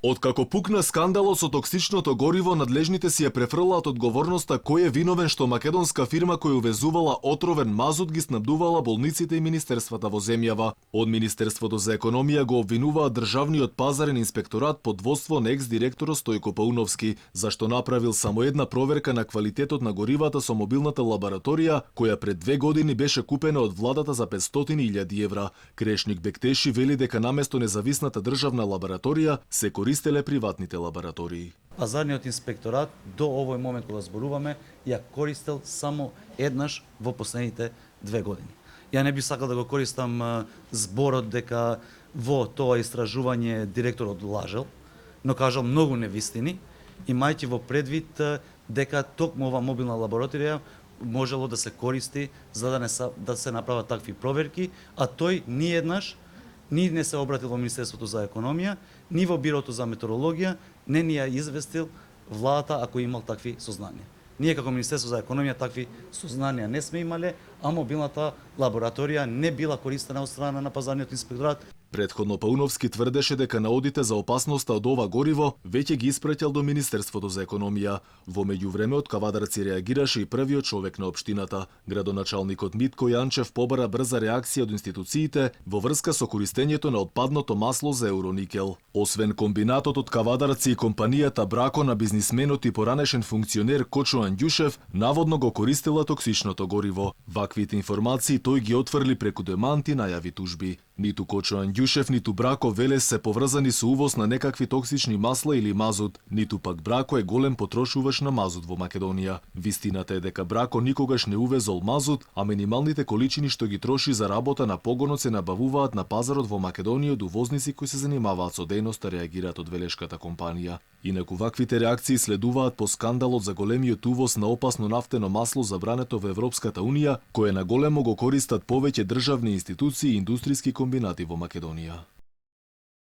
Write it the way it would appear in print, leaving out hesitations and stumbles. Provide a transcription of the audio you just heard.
Откако пукна скандалот со токсичното гориво, надлежните си ја префрлаат одговорноста кој е виновен што македонска фирма која увезувала отровен мазут ги снабдувала болниците и министерствата во земјава. Од Министерството за економија го обвинуваат државниот пазарен инспекторат под водство на екс-директорот Стојко Пауновски, зашто направил само една проверка на квалитетот на горивата со мобилната лабораторија, која пред 2 години беше купена од владата за 500.000 евра. Крешник Бектеши вели дека наместо независната државна лабораторија се користеле приватните лаборатории. Пазарниот инспекторат до овој момент кога зборуваме ја користел само еднаш во последните 2 години. Ја не би сакал да го користам зборот дека во тоа истражување директорот лажел, но кажал многу невистини, имајќи во предвид дека токму ова мобилна лабораторија можело да се користи за да се направат такви проверки, а тој ни еднаш ни не се обратил во Министерството за економија, ни во Бирото за метеорологија, не ни ја известил владата ако имал такви сознанија. Ние како Министерство за економија такви сознанија не сме имале, а мобилната лабораторија не била користена од страна на пазарниот инспекторат. Претходно Пауновски тврдеше дека наодите за опасноста од ова гориво веќе ги испратил до Министерството за економија. Во меѓувреме од Кавадарци реагираше и првиот човек на општината. Градоначалникот Митко Јанчев побара брза реакција од институциите во врска со користењето на отпадното масло за Euronickel. Освен комбинатот од Кавадарци и компанијата Брако на бизнисменот и поранешен функционер Кочо Андјушев наводно го користела токсичното гориво. Ваквите информации тој ги отфрли преку деманти најави тужби. Ниту Кочо Андјушев, ниту Брако Велес се поврзани со увоз на некакви токсични масла или мазут, ниту пак Брако е голем потрошувач на мазут во Македонија. Вистината е дека Брако никогаш не увезол мазут, а минималните количини што ги троши за работа на погонот се набавуваат на пазарот во Македонија од увозници кои се занимаваат со дејноста, реагираат од велешката компанија. Инаку ваквите реакции следуваат по скандалот за големиот увоз на опасно нафтено масло забрането во Европската Унија, кое наголемо го користат повеќе државни институции и индустријски комбинати во Македонија.